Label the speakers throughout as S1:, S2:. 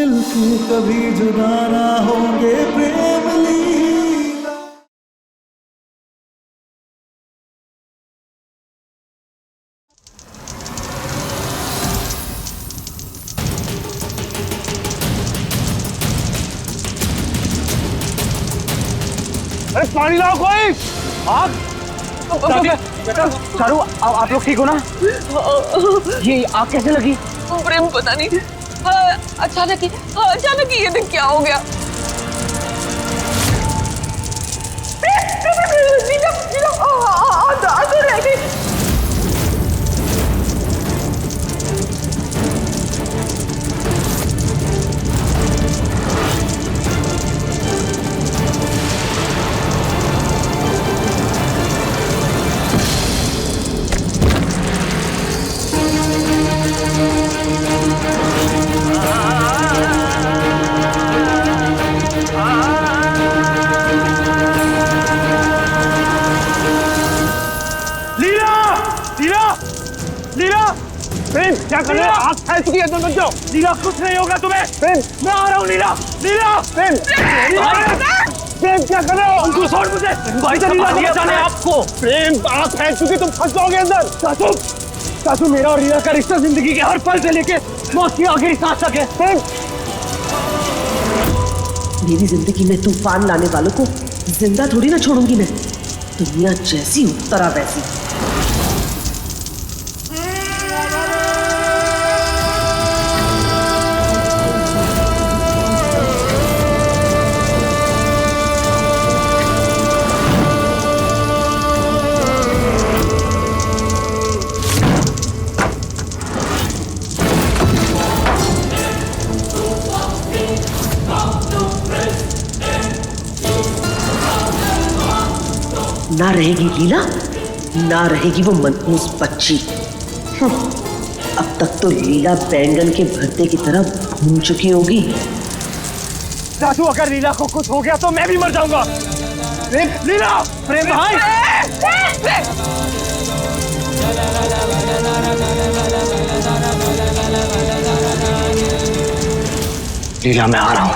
S1: मिलके कभी जुदा ना होंगे प्रेम लीला।
S2: अरे पानी लाओ कोई। आग बेटा चारू आप लोग ठीक हो ना? ये आग कैसे लगी?
S3: प्रेम पता नहीं अचानक ही ये दिन क्या हो गया। अंदर रह गई।
S2: प्रेम क्या कर रहे हो? आग फैल चुकी है, तुम बचो। लीला कुछ नहीं होगा तुम्हें। प्रेम मैं आ रहा हूँ। लीला लीला प्रेम प्रेम क्या कर रहे हो? अंकुश छोड़ मुझे। भाई लीला को बचाना है आपको। प्रेम आग फैल चुकी, तुम फंस जाओगे अंदर। चाचू चाचू मेरा और लीला का रिश्ता जिंदगी के हर पल से लेके मौत की आखिरी सांस तक है। प्रेम
S4: मेरी जिंदगी में तूफान लाने वालों को जिंदा थोड़ी ना छोड़ूंगी मैं। दुनिया जैसी हो तरह वैसी। ना रहेगी लीला, ना रहेगी वो मनहूस बच्ची। अब तक तो लीला बैंगन के भरते की तरह भून चुकी होगी।
S2: चाचू अगर लीला को कुछ हो गया तो मैं भी मर जाऊंगा। प्रेम लीला प्रेम भाई लीला मैं आ रहा हूं।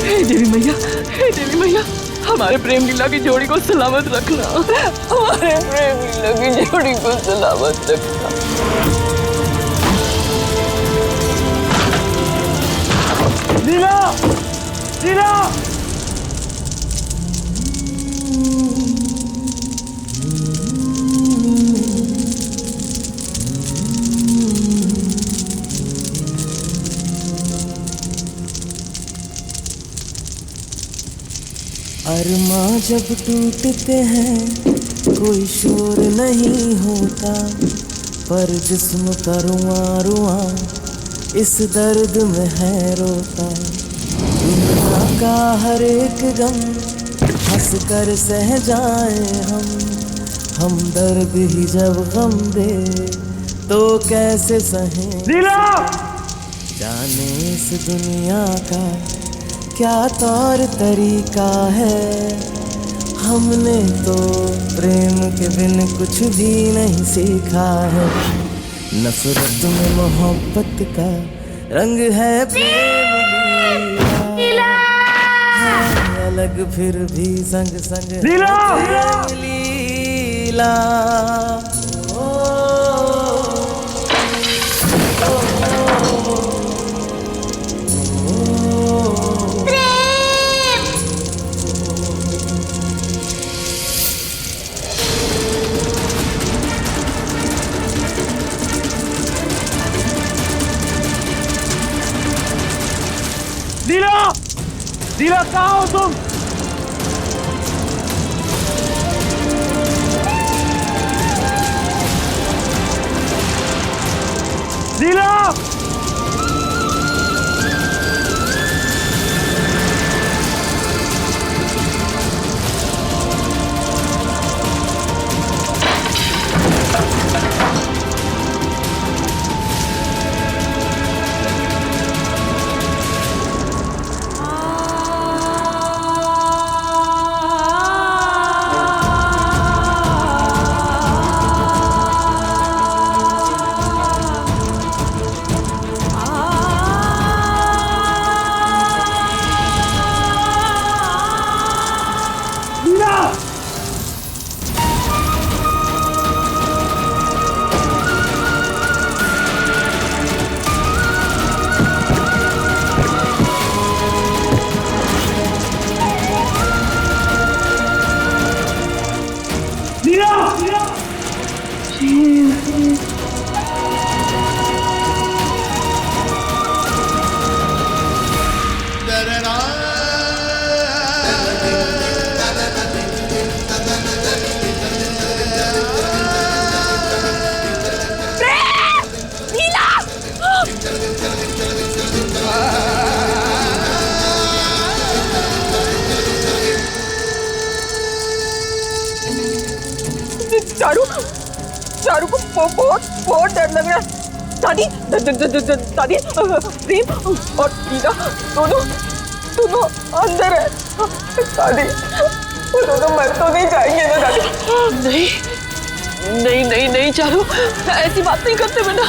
S3: हे देवी मैया हमारे प्रेम लीला की जोड़ी को सलामत रखना। हमारे प्रेम लीला की जोड़ी को सलामत रखना।
S2: लीला लीला
S1: अरमां जब टूटते हैं कोई शोर नहीं होता, पर जिस्म का रुआं इस दर्द में है रोता। दुनिया का हर एक गम हंस कर सह जाए हम दर्द ही जब गम दे तो कैसे सहें।
S2: लीला
S1: जाने इस दुनिया का क्या तौर तरीका है, हमने तो प्रेम के बिन कुछ भी नहीं सीखा है। नफरत में मोहब्बत का रंग है प्रेम लीला, है अलग फिर भी संग संग
S2: लीला
S1: प्रेम लीला।
S2: लीला लीला कहाँ हो तुम? लीला लीला
S3: चारू को बहुत डर लग रहा है। दादी दादी प्रेम और लीला दोनों अंदर है। दादी वो दोनों मर तो नहीं जाएंगे ना दादी? नहीं चारू, ऐसी बात नहीं करते बेटा।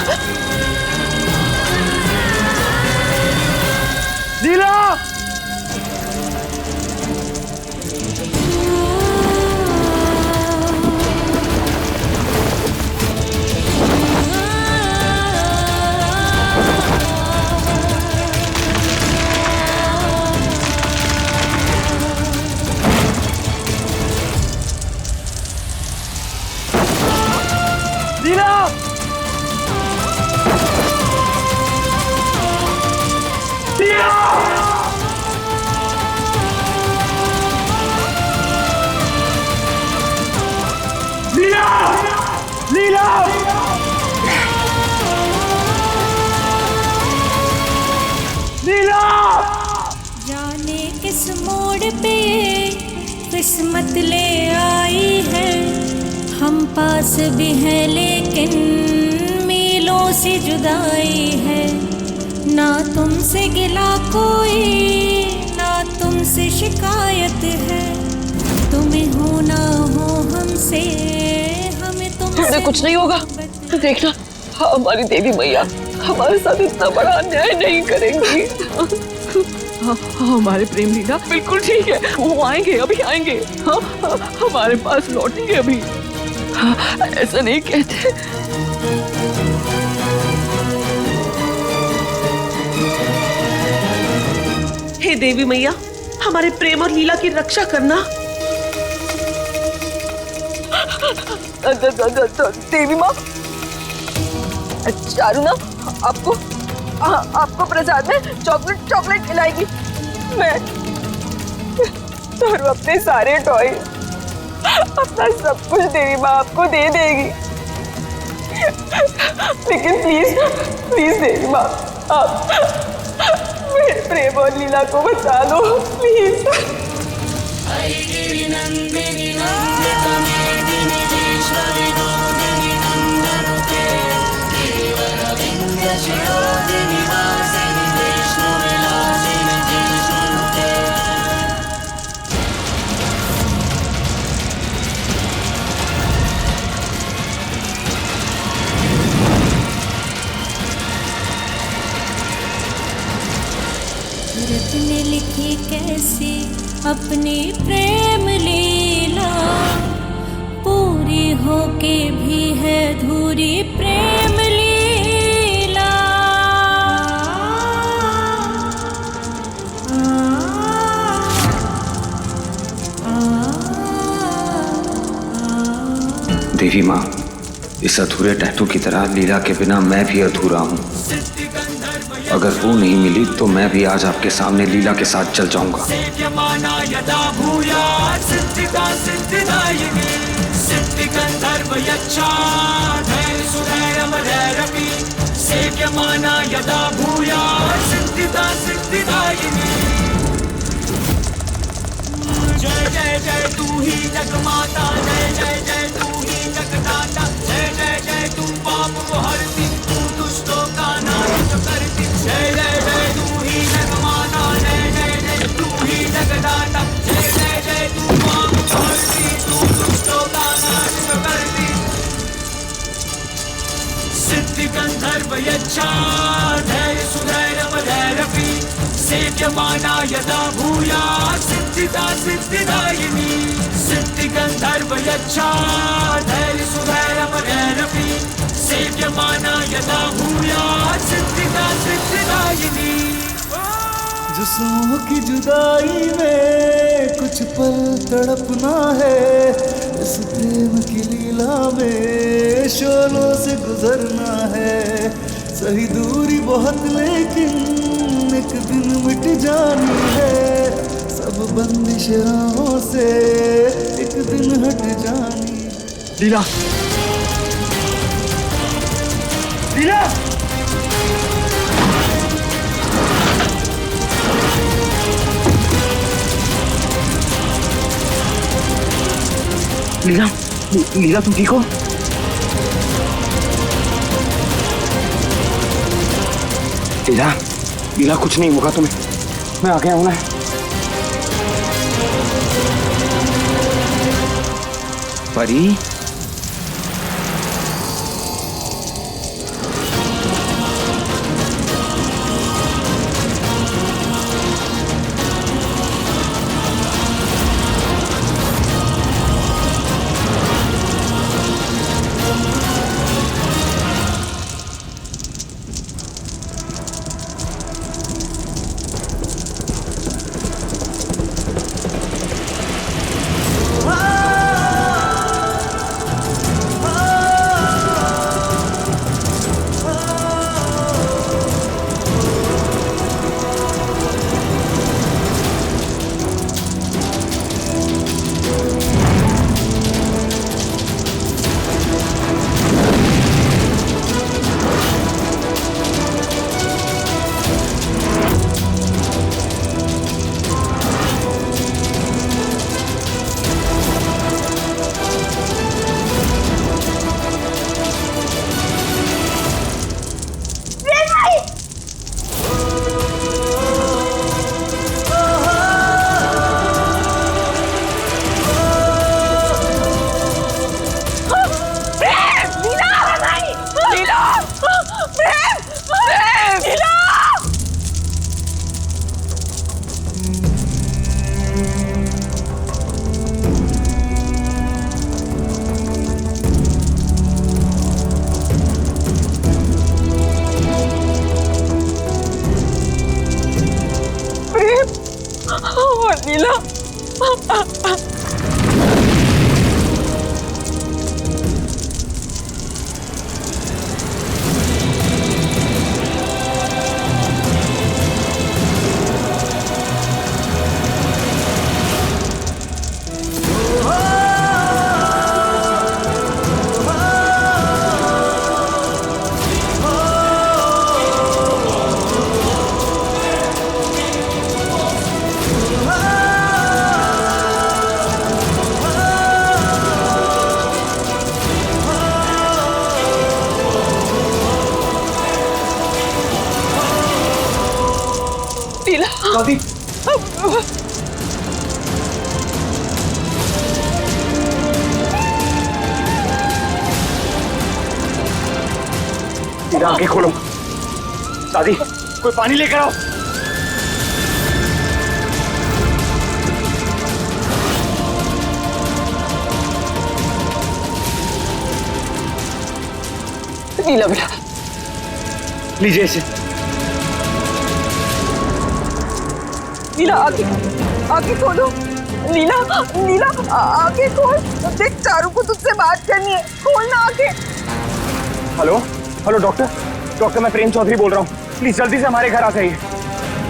S2: लीला
S5: जाने किस मोड़ पे ये किस्मत ले आई है। हम पास भी हैं लेकिन मीलों से जुदाई है। ना तुमसे गिला कोई, ना तुमसे शिकायत है। तुम्हें हो ना हो हमसे, हमें तुमसे
S3: कुछ नहीं होगा। देखना हमारी देवी मैया हमारे साथ इतना बड़ा अन्याय नहीं करेंगी। हमारे प्रेम लीला बिल्कुल ठीक है, वो आएंगे, अभी आएंगे। हमारे पास लौटेंगे अभी। ऐसा नहीं कहते।
S4: हे देवी मैया, हमारे प्रेम और लीला की रक्षा करना।
S3: देवी माँ, चारू ना आपको प्रसाद में चॉकलेट खिलाएगी। मैं चारू अपने सारे टॉय, अपना सब कुछ देवी माँ आपको दे देगी। लेकिन प्लीज देवी माँ, आप मेरे प्रेम और लीला को बचा लो प्लीज।
S5: सूरत ने लिखी कैसी अपनी प्रेम लीला, पूरी होके भी है अधूरी प्रेम लीला।
S6: देवी माँ, इस अधूरे टैटू की तरह लीला के बिना मैं भी अधूरा हूँ। अगर वो नहीं मिली तो मैं भी आज आपके सामने लीला के साथ चल जाऊंगा।
S1: जय जय जय तू ही जगमाता, जय जय जय तू ही जगदाता, जय जय जय तू पाप को हरती, तू दुष्टों का नाश करती। जय जय जय तू ही जगमाता, जय जय जय तू ही जगदाता, जय जय जय तू पाप को हरती, तू दुष्टों का नाश करती। सिद्धि गंधर्व यक्षा धैर्य सुधैर्य भैरवी, सेव्यमाना यदा भूयात् सिद्धिदा सिद्धिदायिनी। सिद्धि गंधर्व यक्षा धैर्य सुधैर्य भैरवी, सेव्यमाना यदा भूयात् सिद्धिदा सिद्धिदायिनी।
S2: जिस्मों की जुदाई में कुछ पल तड़पना है, इस प्रेम की
S7: मंजिला में शोलों से गुजरना है, सही दूरी बहुत लेकिन एक दिन मिट जानी है, सब बंदिश राहों से एक दिन हट जानी।
S2: लीला, लीला, लीला, लीला तुम ठीक हो? लीला, लीला कुछ नहीं होगा तुम्हें, मैं आ गया हूं ना।
S6: परी,
S3: लीला,
S2: दादी, लीला आंखें खोलो। दादी, कोई पानी लेकर आओ।
S3: लीला बेटा,
S2: लीजिए इसे।
S3: लीला आगे खोलो। लीला, लीला आगे खोल। देख चारू को तुझसे बात करनी है, खोलना आगे।
S2: हेलो, हेलो डॉक्टर, डॉक्टर मैं प्रेम चौधरी बोल रहा हूँ, प्लीज जल्दी से हमारे घर आ जाइए।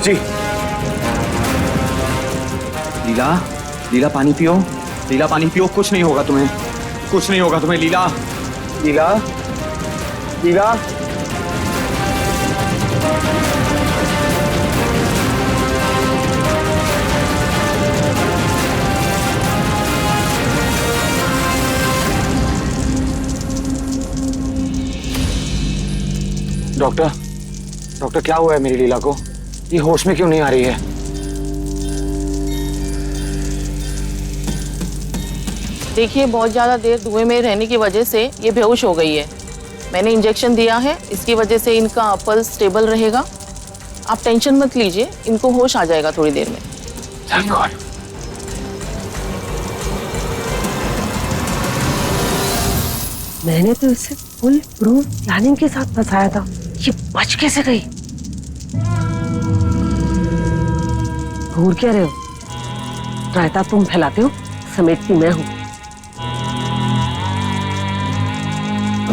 S2: जी।
S6: लीला, लीला पानी पियो, लीला पानी पियो, कुछ नहीं होगा तुम्हें, कुछ नहीं होगा तुम्हें लीला।
S2: लीला, लीला, डॉक्टर, डॉक्टर क्या हुआ है मेरी लीला को? ये होश में क्यों नहीं आ रही है?
S8: देखिए, बहुत ज़्यादा देर धुएं में रहने की वजह से ये बेहोश हो गई है। मैंने इंजेक्शन दिया है, इसकी वजह से इनका पल्स स्टेबल रहेगा। आप टेंशन मत लीजिए, इनको होश आ जाएगा थोड़ी देर में।
S2: Thank God.
S4: मैंने तो इसे फुल प्रूफ प्लानिंग के साथ फंसाया था, ये बच कैसे गई? घूर क्या रहे हो? रायता तुम फैलाते हो, समेटती मैं हूं।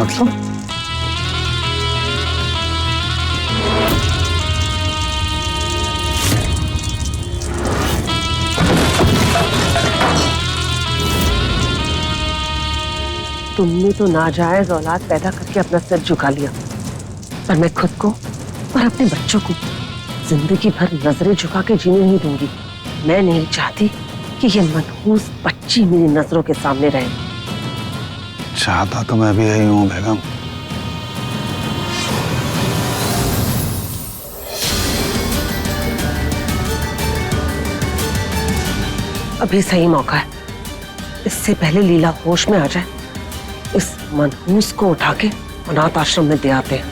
S2: मतलब?
S4: तुमने तो नाजायज औलाद पैदा करके अपना सिर झुका लिया, पर मैं खुद को और अपने बच्चों को जिंदगी भर नजरें झुका के जीने नहीं दूंगी। मैं नहीं चाहती कि ये मनहूस बच्ची मेरी नजरों के सामने रहे।
S2: चाहता तो मैं भी यही हूँ बेगम।
S4: अभी सही मौका है, इससे पहले लीला होश में आ जाए। इस मनहूस को उठा के अनाथ आश्रम में दे आते हैं।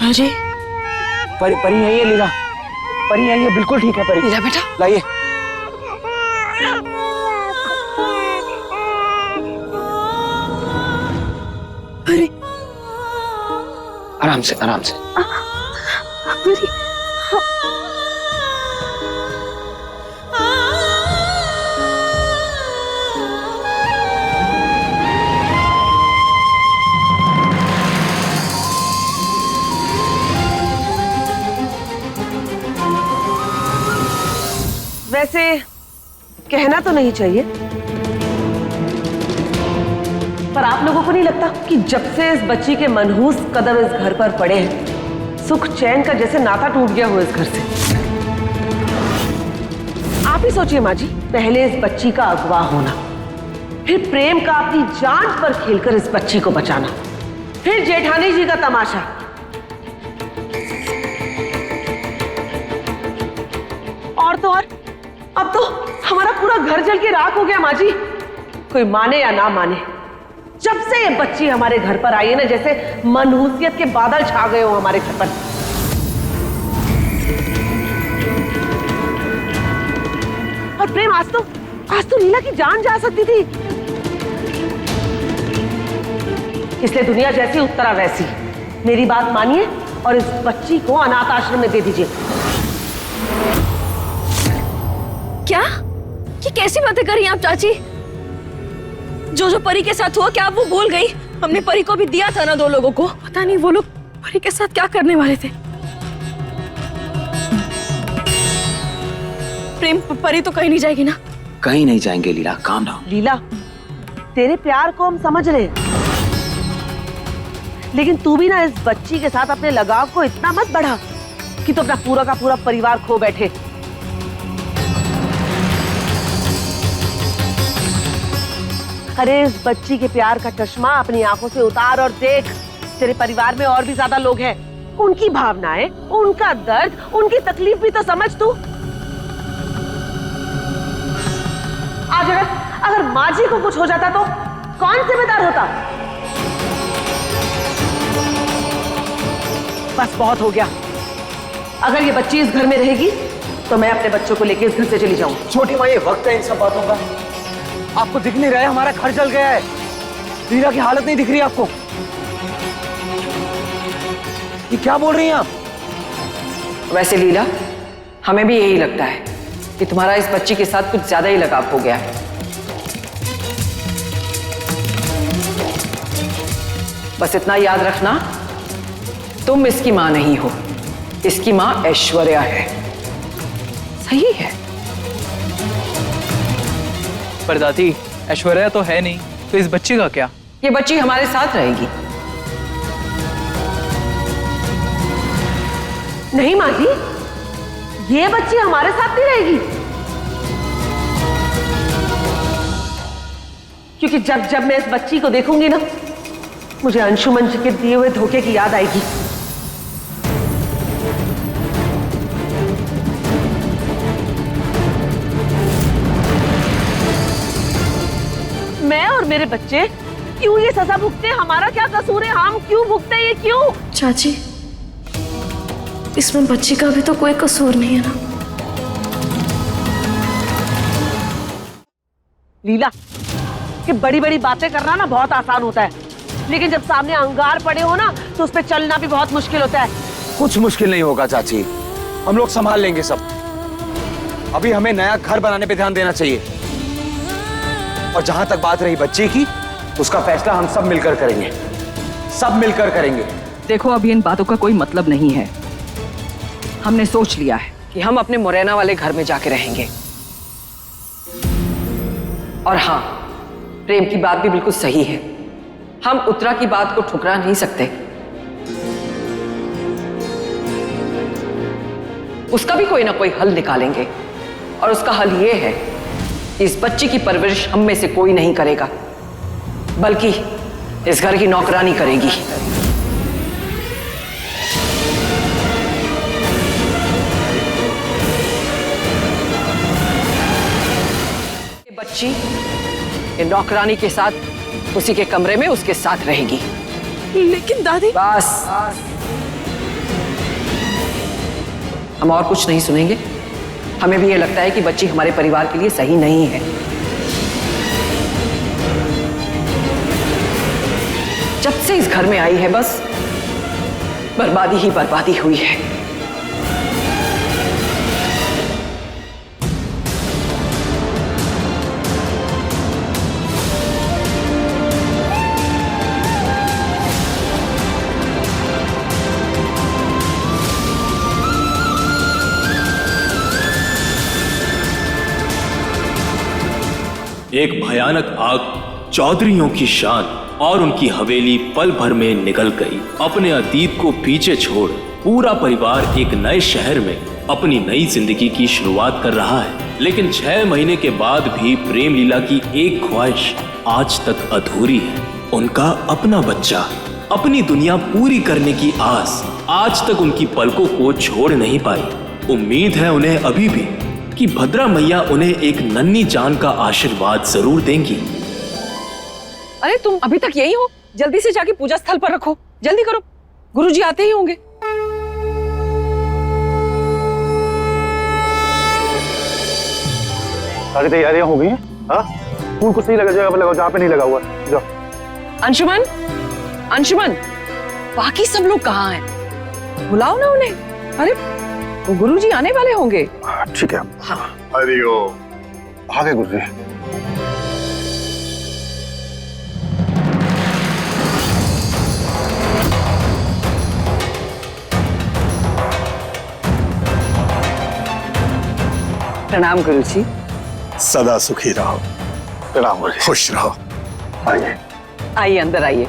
S3: अरे
S2: परी परी यही है लीला, परी यही है, बिल्कुल ठीक है परी।
S3: लीला बेटा
S2: लाइए।
S3: अरे
S6: आराम से आराम से।
S3: अरे
S4: वैसे कहना तो नहीं चाहिए, पर आप लोगों को नहीं लगता कि जब से इस बच्ची के मनहूस कदम इस घर पर पड़े हैं, सुख चैन का जैसे नाता टूट गया हो इस घर से? आप ही सोचिए माँ जी, पहले इस बच्ची का अगवा होना, फिर प्रेम का अपनी जान पर खेलकर इस बच्ची को बचाना, फिर जेठानी जी का तमाशा। और तो और अब तो हमारा पूरा घर जल के राख हो गया माँ जी। कोई माने या ना माने, जब से ये बच्ची हमारे घर पर आई है ना, जैसे मनहूसियत के बादल छा गए हो हमारे घर पर। और प्रेम, आज तो लीला की जान जा सकती थी, इसलिए दुनिया जैसी उत्तरा वैसी। मेरी बात मानिए और इस बच्ची को अनाथ आश्रम में दे दीजिए।
S3: क्या? ये कैसी बातें कर रही हैं आप चाची? जो परी के साथ हुआ, क्या आप वो भूल गई? हमने परी को भी दिया था ना 2 लोगों को। पता नहीं वो लोग परी के साथ क्या करने वाले थे। प्रेम, परी तो कहीं नहीं जाएगी ना?
S6: कहीं नहीं जाएंगे लीला, काम डाउन।
S4: लीला, तेरे प्यार को हम समझ रहे हैं, लेकिन तू भी ना इस बच्ची के साथ अपने लगाव को इतना मत बढ़ा कि तू अपना पूरा का पूरा परिवार खो बैठे। अरे इस बच्ची के प्यार का चश्मा अपनी आंखों से उतार और देख, तेरे परिवार में और भी ज्यादा लोग हैं, उनकी भावनाएं, उनका दर्द, उनकी तकलीफ भी तो समझ तू। आज अगर माँ जी को कुछ हो जाता तो कौन जिम्मेदार होता? बस बहुत हो गया। अगर ये बच्ची इस घर में रहेगी तो मैं अपने बच्चों को लेकर इस घर से चली जाऊं।
S2: छोटी माँ, ये वक्त है इन सब बातों का। आपको दिख नहीं रहा है हमारा घर जल गया है? लीला की हालत नहीं दिख रही आपको? ये क्या बोल रही हैं आप?
S3: वैसे लीला, हमें भी यही लगता है कि तुम्हारा इस बच्ची के साथ कुछ ज्यादा ही लगाव हो गया है। बस इतना याद रखना, तुम इसकी मां नहीं हो, इसकी मां ऐश्वर्या है। सही है?
S9: पर दादी, ऐश्वर्या तो है नहीं, तो इस बच्ची का क्या?
S3: ये बच्ची हमारे साथ रहेगी।
S4: नहीं माँ जी, ये बच्ची हमारे साथ नहीं रहेगी, क्योंकि जब जब मैं इस बच्ची को देखूंगी ना, मुझे अंशुमन जी के दिए हुए धोखे की याद आएगी। मैं और मेरे बच्चे क्यों ये सजा भुगते? हमारा क्या कसूर है? हम क्यों भुगते ये? क्यों?
S10: चाची, इसमें बच्ची का भी तो कोई कसूर नहीं है ना।
S4: लीला, कि बड़ी बड़ी बातें करना ना बहुत आसान होता है, लेकिन जब सामने अंगार पड़े हो ना तो उस पर चलना भी बहुत मुश्किल होता है।
S6: कुछ मुश्किल नहीं होगा चाची, हम लोग संभाल लेंगे सब। अभी हमें नया घर बनाने पे ध्यान देना चाहिए, और जहां तक बात रही बच्चे की, उसका फैसला हम सब मिलकर करेंगे, सब मिलकर करेंगे।
S3: देखो अभी इन बातों का कोई मतलब नहीं है। हमने सोच लिया है कि हम अपने मुरैना वाले घर में जाके रहेंगे। और हाँ, प्रेम की बात भी बिल्कुल सही है, हम उत्तरा की बात को ठुकरा नहीं सकते। उसका भी कोई ना कोई हल निकालेंगे, और उसका हल ये है कि इस बच्ची की परवरिश हम में से कोई नहीं करेगा, बल्कि इस घर की नौकरानी करेगी। ये बच्ची ये नौकरानी के साथ उसी के कमरे में उसके साथ रहेगी।
S8: लेकिन दादी,
S3: बस, हम और कुछ नहीं सुनेंगे। हमें भी ये लगता है कि बच्ची हमारे परिवार के लिए सही नहीं है। जब से इस घर में आई है बस बर्बादी ही बर्बादी हुई है।
S11: एक भयानक आग चौधरियों की शान और उनकी हवेली पल भर में निकल गई। अपने अतीत को पीछे छोड़ पूरा परिवार एक नए शहर में अपनी नई जिंदगी की शुरुआत कर रहा है। लेकिन 6 महीने के बाद भी प्रेम लीला की एक ख्वाहिश आज तक अधूरी है, उनका अपना बच्चा। अपनी दुनिया पूरी करने की आस आज तक उनकी पलकों को छोड़ नहीं पाई। उम्मीद है उन्हें अभी भी कि भद्रा मैया उन्हें एक नन्ही जान का आशीर्वाद जरूर देंगी।
S3: अरे तुम अभी तक यही हो? जल्दी से जाके पूजा स्थल पर रखो, जल्दी करो, गुरुजी आते ही होंगे।
S2: सारी तैयारियां हो गई हैं? हाँ, फूल को सही लगा जगह पर लगाओ, जहाँ पे नहीं लगा हुआ। जाओ।
S3: अंशुमन, अंशुमन, बाकी सब लोग कहाँ हैं? बुलाओ ना उन्हें। अरे गुरुजी आने वाले होंगे।
S2: ठीक है।
S3: हाँ।
S2: हरिओम। आ गए गुरुजी।
S3: प्रणाम गुरुजी।
S2: सदा सुखी रहो। प्रणाम गुरुजी। खुश रहो। आइए
S3: आइए, अंदर आइए।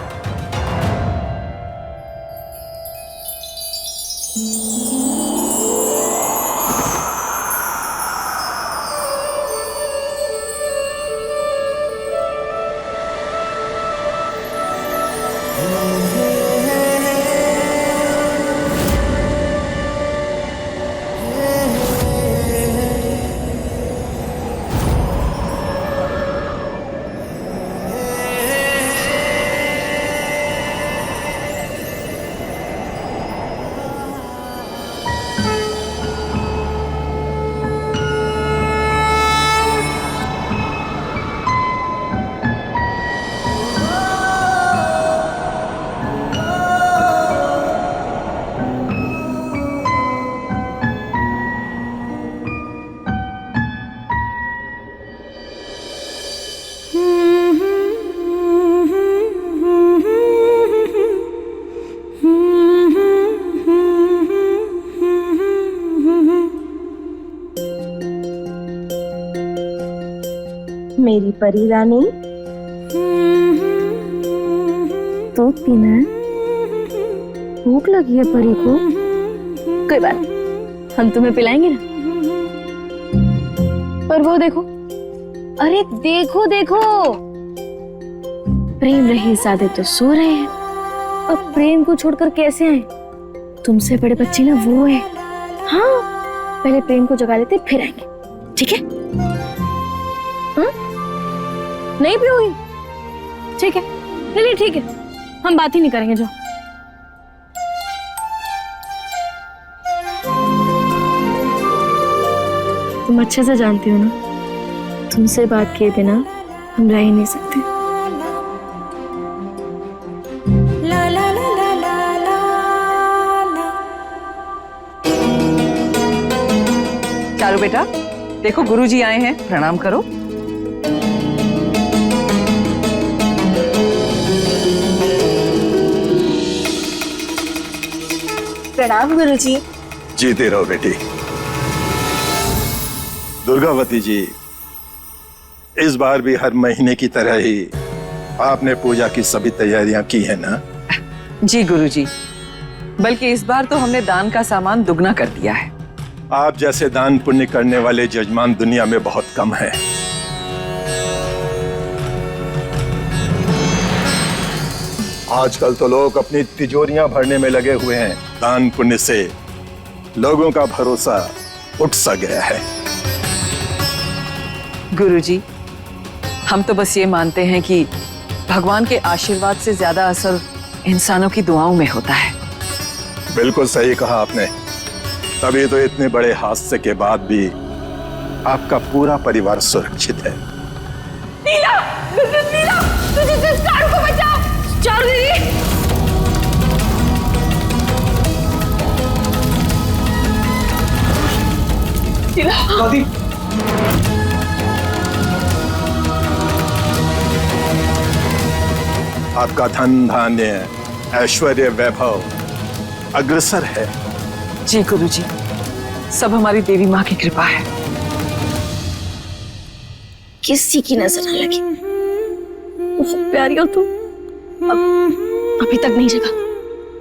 S10: मेरी परी रानी, दूध पीना है? भूख लगी है परी को? कोई बात नहीं, हम तुम्हें पिलाएंगे ना। पर वो देखो, अरे देखो देखो, प्रेम रहीज़ादे तो सो रहे हैं। अब प्रेम को छोड़कर कैसे आए? तुमसे बड़े बच्चे ना वो है। हाँ, पहले प्रेम को जगा लेते फिर आएंगे, ठीक है? नहीं पियोगी? ठीक है, नहीं ठीक है, हम बात ही नहीं करेंगे। जाओ। तुम अच्छे से जानती हो ना, तुमसे बात किए बिना हम रह ही नहीं सकते।
S3: चारू बेटा, देखो गुरुजी आए हैं, प्रणाम करो।
S10: प्रणाम गुरुजी।
S12: जीते रहो बेटी। दुर्गावती जी, इस बार भी हर महीने की तरह ही आपने पूजा की सभी तैयारियां की है ना?
S3: जी गुरुजी, बल्कि इस बार तो हमने दान का सामान दुगना कर दिया है।
S12: आप जैसे दान पुण्य करने वाले जजमान दुनिया में बहुत कम हैं। आजकल तो लोग अपनी तिजोरियां भरने में लगे हुए हैं। दान पुण्य से लोगों का भरोसा उठ सा गया है।
S3: गुरुजी, हम तो बस ये मानते हैं कि भगवान के आशीर्वाद से ज्यादा असर इंसानों की दुआओं में होता है।
S12: बिल्कुल सही कहा आपने। तभी तो इतने बड़े हादसे के बाद भी आपका पूरा परिवार सुरक्षित है।
S10: नीला, नीला, तुझे चारू को बचाओ। चारू दीदी।
S2: दादी,
S12: आपका धन धान्य ऐश्वर्य वैभव अग्रसर है।
S3: जी गुरुजी, सब हमारी देवी माँ की कृपा है।
S10: किसी की नजर न लगी। बहुत प्यारी हो तुम। अभी तक नहीं जगा।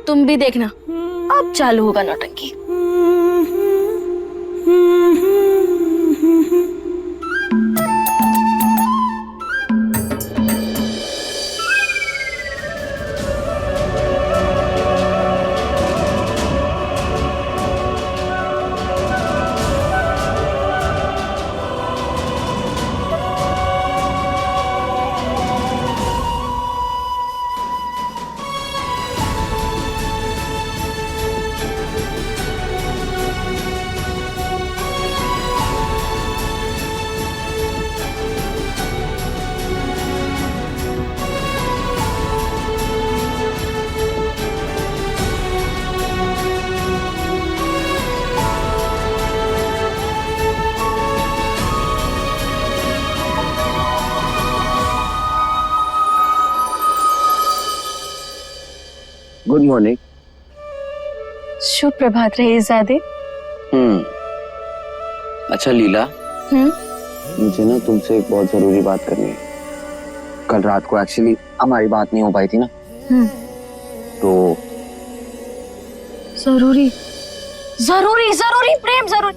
S10: तुम भी देखना, अब चालू होगा नौटंकी।
S6: Good morning.
S10: शुभ प्रभात रहे ज़ादे।
S6: अच्छा लीला, मुझे ना तुमसे एक बहुत जरूरी बात करनी है। कल रात को एक्चुअली हमारी बात नहीं हो पाई थी ना, तो
S10: जरूरी जरूरी जरूरी प्रेम जरूरी।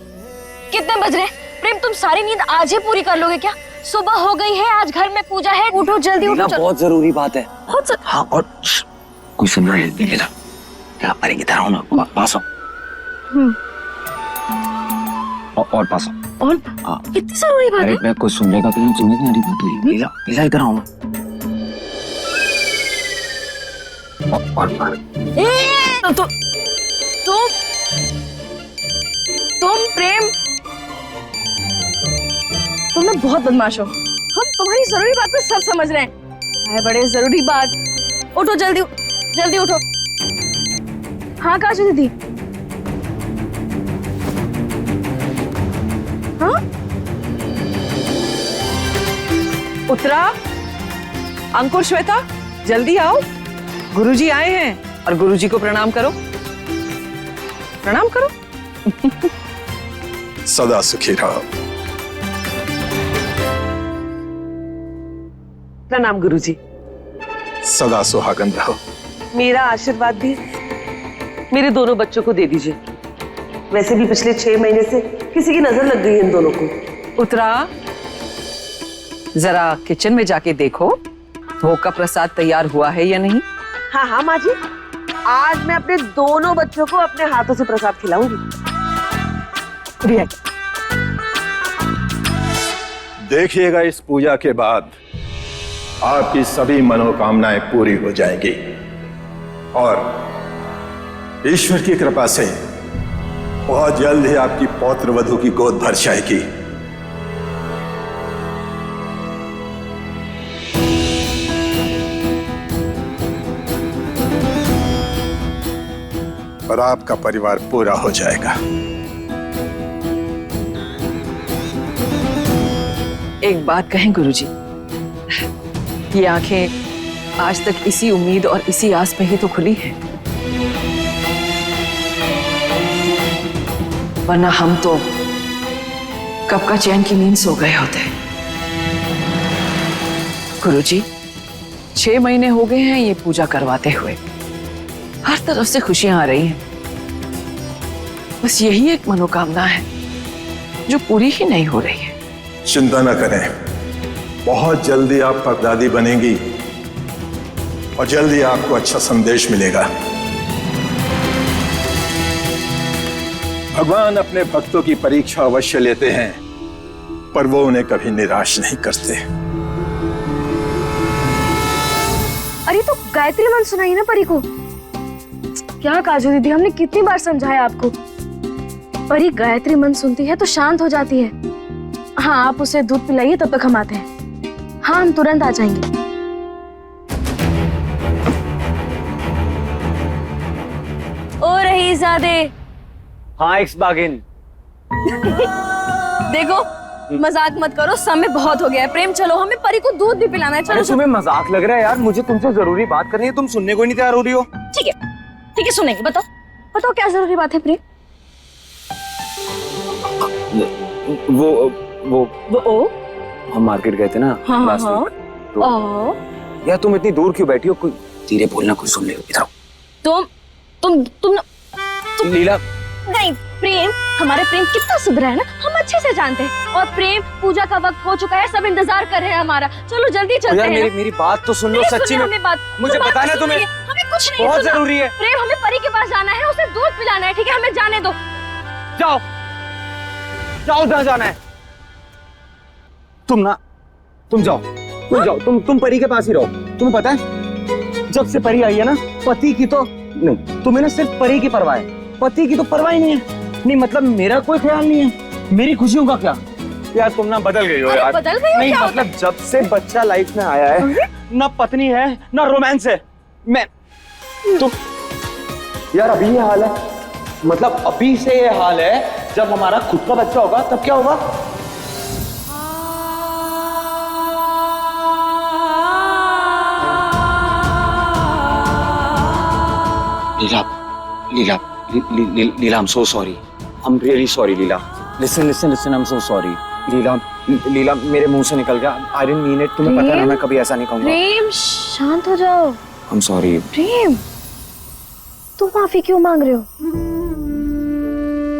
S10: कितने बज रहे? प्रेम, तुम सारी नींद आज ही पूरी कर लोगे क्या? सुबह हो गई है, आज घर में पूजा है। उठो जल्दी, उठो।
S6: बहुत जरूरी बात है।
S10: बहुत
S6: हाँ, और कोई सुन रहा है? लीला, क्या परे की तरह हो ना, पास आओ। और पास आओ।
S10: और कितनी जरूरी बात है?
S6: अरे मैं कुछ सुन लेगा तो नहीं सुनने की बात हुई। लीला, लीला इधर आओ ना।
S10: तुम प्रेम, तुम ना बहुत बदमाश हो। हम तुम्हारी जरूरी बात पे सब समझ रहे हैं। है बड़े जरूरी बात। उठो जल्दी, जल्दी उठो। हाँ काजू दीदी। हाँ
S3: उत्तरा, अंकुर, श्वेता, जल्दी आओ। गुरुजी आए हैं और गुरुजी को प्रणाम करो। प्रणाम करो।
S12: सदा सुखी रहो।
S4: प्रणाम गुरुजी।
S12: सदा सुहागन रहो।
S4: मेरा आशीर्वाद भी मेरे दोनों बच्चों को दे दीजिए। वैसे भी पिछले 6 महीने से किसी की नजर लग गई है इन दोनों को।
S3: उत्तरा, जरा किचन में जाके देखो भोग का प्रसाद तैयार हुआ है या नहीं।
S4: हाँ हाँ माँ जी, आज मैं अपने दोनों बच्चों को अपने हाथों से प्रसाद खिलाऊंगी।
S12: देखिएगा, इस पूजा के बाद आपकी सभी मनोकामनाएं पूरी हो जाएंगी और ईश्वर की कृपा से बहुत जल्द ही आपकी पौत्र वधू की गोद भर जाएगी। और आपका परिवार पूरा हो जाएगा।
S3: एक बात कहें गुरुजी, ये आंखें आज तक इसी उम्मीद और इसी आस पे ही तो खुली हैं, वरना हम तो कब का चैन की नींद सो गए होते। गुरुजी, 6 महीने हो गए हैं ये पूजा करवाते हुए, हर तरफ से खुशियां आ रही हैं, बस यही एक मनोकामना है जो पूरी ही नहीं हो रही है।
S12: चिंता न करें, बहुत जल्दी आप परदादी बनेंगी और जल्दी आपको अच्छा संदेश मिलेगा। भगवान अपने भक्तों की परीक्षा अवश्य लेते हैं, पर वो उन्हें कभी निराश नहीं करते।
S10: अरे तो गायत्री मंत्र सुनाई ना परी को। क्या काजू दीदी, हमने कितनी बार समझाया आपको। परी गायत्री मंत्र सुनती है तो शांत हो जाती है। हाँ, आप उसे दूध पिलाइए, तब तक हम आते हैं। हाँ, हम तुरंत आ जाएंगे। ओ रहीज़ादे।
S6: हाँ एक्स बागिन।
S10: देखो, मजाक मत करो, समय बहुत हो गया है। प्रेम चलो, हमें परी को दूध भी पिलाना है। चलो।
S6: तुम्हें मजाक लग रहा है यार, मुझे तुमसे जरूरी बात करनी है, तुम सुनने को नहीं तैयार हो रही हो।
S10: ठीक है सुनेंगे। बताओ बताओ क्या जरूरी बात है प्रेम।
S6: वो हम मार्केट गए थे ना लास्ट वीक। तो यार तुम इतनी दूर क्यों बैठी हो? कोई धीरे बोलना, कोई सुन ले। इधर
S10: तुम
S6: लीला।
S10: नहीं प्रेम, हमारे प्रेम कितना सुधरा है ना, हम अच्छे से जानते हैं। और प्रेम, पूजा का वक्त हो चुका है, सब इंतजार कर रहे हैं हमारा। चलो जल्दी चलते हैं।
S6: यार मेरी बात तो सुन लो, सच्ची में मुझे बताना तुम्हें,
S10: हमें कुछ नहीं
S6: बहुत जरूरी है।
S10: प्रेम, हमें परी के पास जाना है, उसे दूध पिलाना है। ठीक है, हमें जाने दो।
S6: जाओ जाओ, जहाँ जाना है। तुम जाओ, तुम परी के पास ही रहो। तुम्हें पता है जब से परी आई है ना, पति की तो नहीं, तुम्हें ना सिर्फ परी की परवाह है, पति की तो परवाह ही नहीं है। नहीं मतलब मेरा कोई ख्याल नहीं है, मेरी खुशियों का क्या। यार तुम ना बदल गई हो यार।
S10: बदल गई हो?
S6: नहीं
S10: क्या
S6: मतलब जब से बच्चा लाइफ में आया है, ना पत्नी है ना रोमांस है। तुम यार अभी ये हाल है, मतलब अभी से ये हाल है। जब हमारा खुद का बच्चा होगा तब क्या होगा? लीला, I'm so sorry. I'm really sorry, Leela. Listen, I'm so sorry. लीला, मेरे मुंह से निकल गया. I didn't mean it. तुम्हें पता है मैं कभी ऐसा नहीं कहूँगा.
S10: प्रेम, शांत हो जाओ।
S6: I'm sorry.
S10: प्रेम, तुम माफी क्यों मांग रहे हो?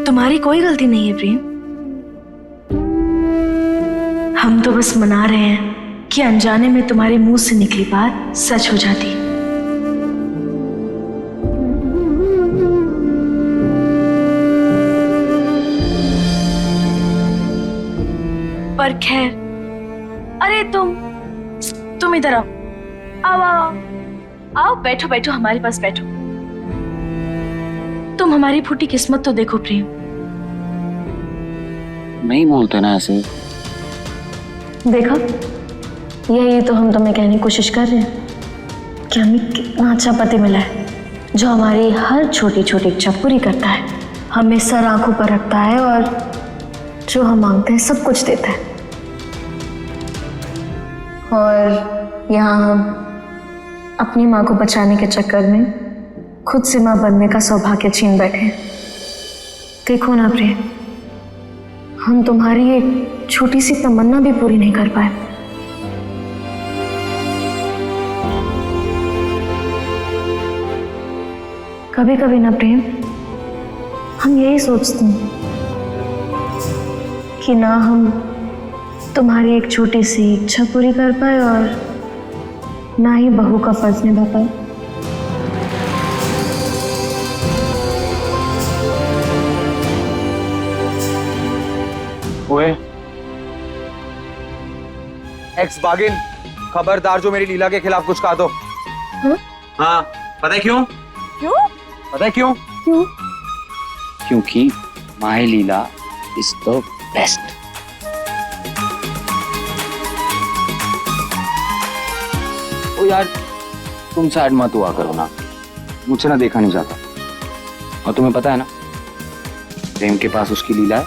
S10: तुम्हारी कोई गलती नहीं है प्रेम। हम तो बस मना रहे हैं कि अनजाने में तुम्हारे मुंह से निकली बात सच हो जाती। पर खैर, अरे तुम इधर आओ, बैठो, हमारे पास बैठो। तुम हमारी फूटी किस्मत तो देखो प्रेम।
S6: नहीं बोलते ना ऐसे।
S10: देखा, यही तो हम तुम्हें कहने की कोशिश कर रहे हैं कि हमें कितना अच्छा पति मिला है, जो हमारी हर छोटी छोटी इच्छा पूरी करता है, हमें सर आंखों पर रखता है और जो हम मांगते हैं सब कुछ देता है। और यहाँ हम अपनी माँ को बचाने के चक्कर में खुद से माँ बनने का सौभाग्य छीन बैठे। देखो ना प्रेम, हम तुम्हारी एक छोटी सी तमन्ना भी पूरी नहीं कर पाए। कभी कभी ना प्रेम, हम यही सोचते हैं कि ना हम तुम्हारी एक छोटी सी इच्छा पूरी कर पाए और ना ही बहू का फर्ज निभा पाए।
S6: ओए एक्स बागिन, खबरदार जो मेरी लीला के खिलाफ कुछ कहा तो। हाँ, पता है क्यों? पता है क्यों? क्योंकि my Leela is the best. ओ यार तुम साइड मत हुआ करो ना, मुझसे ना देखा नहीं जाता। और तुम्हें पता है ना, प्रेम के पास उसकी लीला है,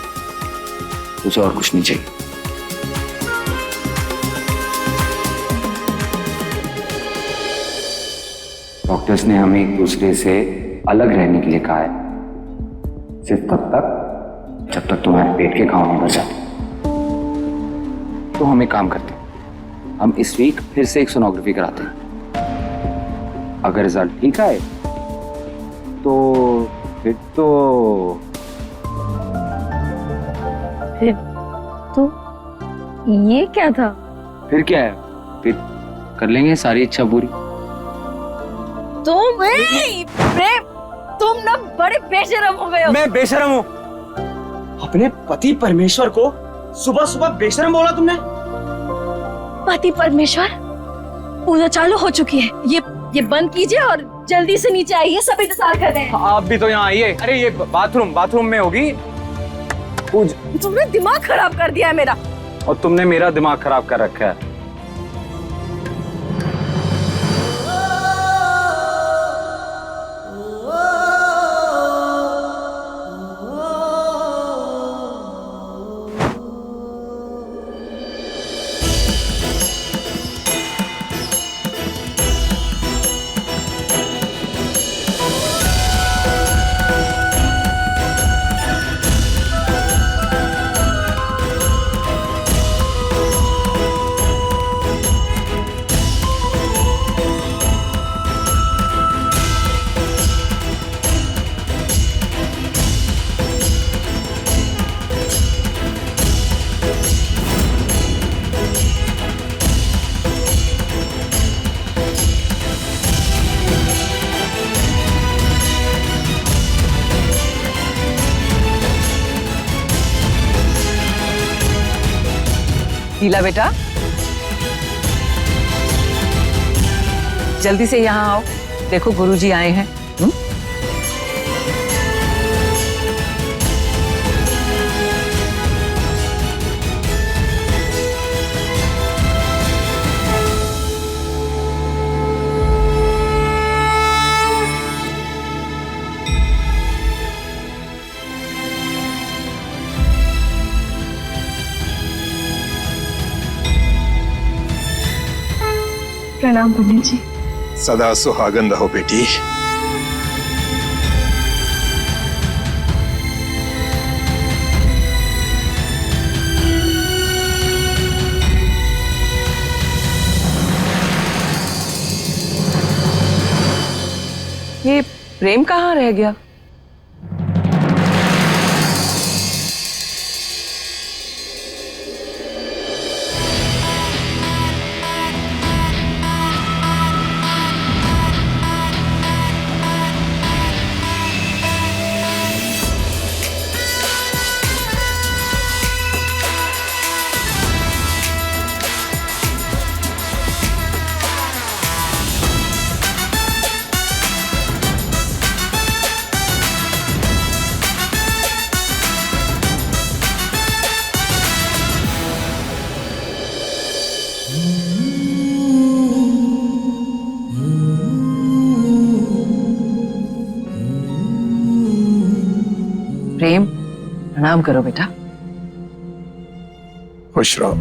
S6: उसे और कुछ नहीं चाहिए। डॉक्टर्स ने हमें एक दूसरे से अलग रहने के लिए कहा है, सिर्फ तब तक जब तक तुम्हारे पेट के घाव नहीं भर जाते। तो हम एक काम करते हैं, हम इस वीक फिर से एक सोनोग्राफी कराते हैं। अगर रिजल्ट ठीक आए तो फिर
S10: ये क्या था?
S6: फिर क्या है, फिर कर लेंगे सारी इच्छा पूरी।
S10: प्रेम, तुम ना बड़े बेशरम हो गए हो।
S2: मैं बेशरम हूँ? अपने पति परमेश्वर को सुबह सुबह बेशरम बोला तुमने?
S10: पति परमेश्वर, पूजा चालू हो चुकी है, ये बंद कीजिए और जल्दी से नीचे आइए, सब इंतजार कर रहे हैं।
S2: आप भी तो यहाँ आइए। अरे ये बाथरूम में होगी।
S10: तुमने दिमाग खराब कर दिया है मेरा।
S2: और तुमने मेरा दिमाग खराब कर रखा है।
S3: लीला बेटा, जल्दी से यहाँ आओ, देखो गुरुजी आए हैं।
S10: प्रणाम पंडित जी।
S12: सदा सुहागन रहो बेटी।
S3: ये प्रेम कहाँ रह गया? प्रेम, प्रणाम करो बेटा।
S12: खुश रहो।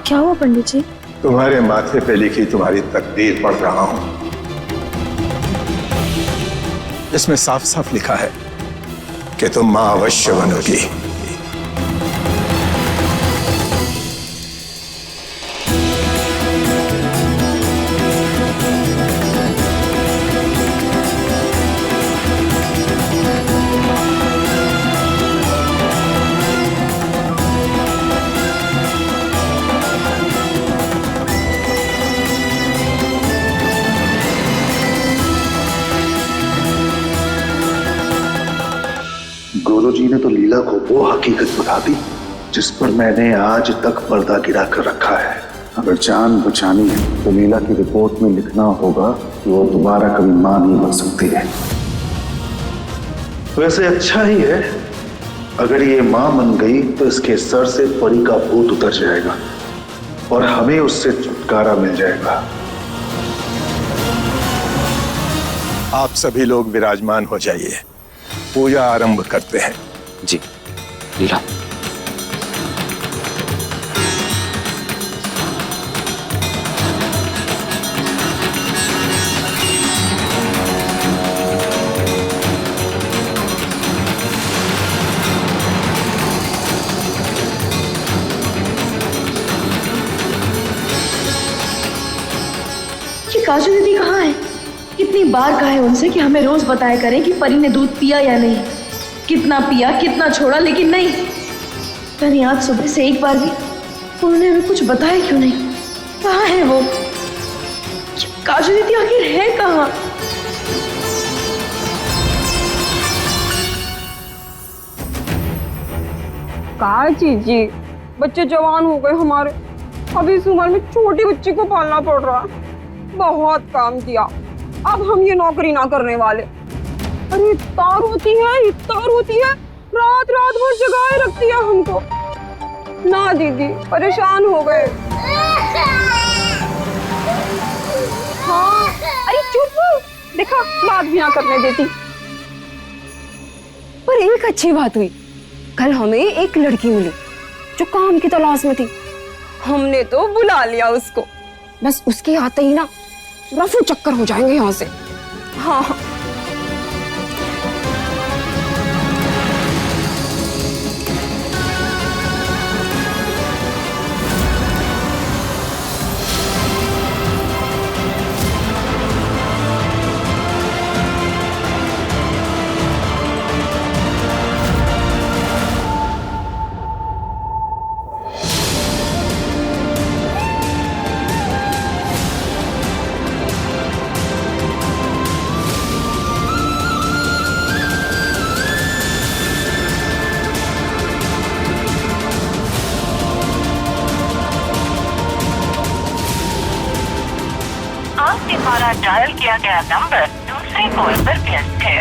S10: क्या हुआ पंडित जी?
S12: तुम्हारे माथे पे लिखी तुम्हारी तकदीर पढ़ रहा हूं। इसमें साफ साफ लिखा है कि तुम मां अवश्य बनोगी।
S13: गुरुजी ने तो लीला को वो हकीकत बता दी जिस पर मैंने आज तक पर्दा गिरा कर रखा है। अगर जान बचानी है तो लीला की रिपोर्ट में लिखना होगा कि वो दोबारा कभी मां नहीं बन सकती है। वैसे अच्छा ही है, अगर ये मां बन गई तो इसके सर से परी का भूत उतर जाएगा और हमें उससे छुटकारा मिल जाएगा।
S12: आप सभी लोग विराजमान हो जाइए, पूजा आरंभ करते हैं।
S6: जी। लीला,
S10: ये काजू दीदी कहाँ है? कितनी बार कहा है उनसे कि हमें रोज बताया करें कि परी ने दूध पिया या नहीं, कितना पिया कितना छोड़ा, लेकिन नहीं। मैंने आज सुबह से एक बार भी उन्होंने हमें कुछ बताया क्यों नहीं? कहाँ है वो? काजू दीदी आखिर है कहाँ?
S3: कहा जी, बच्चे जवान हो गए हमारे, अभी इस उम्र में छोटी बच्ची को पालना पड़ रहा है। बहुत काम किया, अब हम ये नौकरी ना करने वाले। अरे इतना रोती है, रात रात भर जगाए रखती है हमको। ना दीदी, परेशान हो गए। हाँ, अरे चुप, देखा बात भी ना करने देती। पर एक अच्छी बात हुई, कल हमें एक लड़की मिली जो काम की तलाश में थी। हमने तो बुला लिया उसको, बस उसके आते ही ना रफू चक्कर हो जाएंगे यहाँ से। हाँ
S14: द्वारा डायल किया गया नंबर दूसरे कॉल पर व्यस्त है।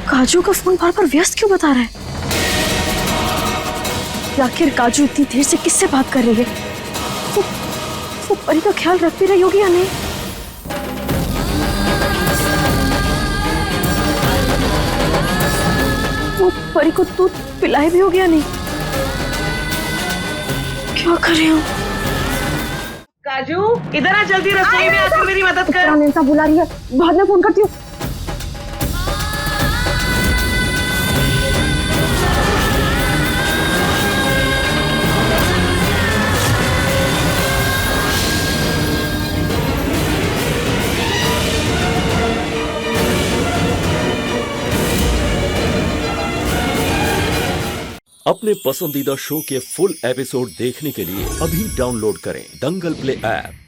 S10: काजू का फोन बार बार व्यस्त क्यों बता रहा है? आखिर काजू इतनी देर से किससे बात कर रही है? वो परी का ख्याल रख भी रही होगी या नहीं? वो परी को दूध पिलाए भी होगी या नहीं? क्या कर रही हूँ?
S4: काजू इधर आ, जल्दी रसोई में आकर मेरी मदद कर।
S3: नेता बुला रही है, बाद में फोन करती हूँ।
S11: अपने पसंदीदा शो के फुल एपिसोड देखने के लिए अभी डाउनलोड करें दंगल प्ले ऐप।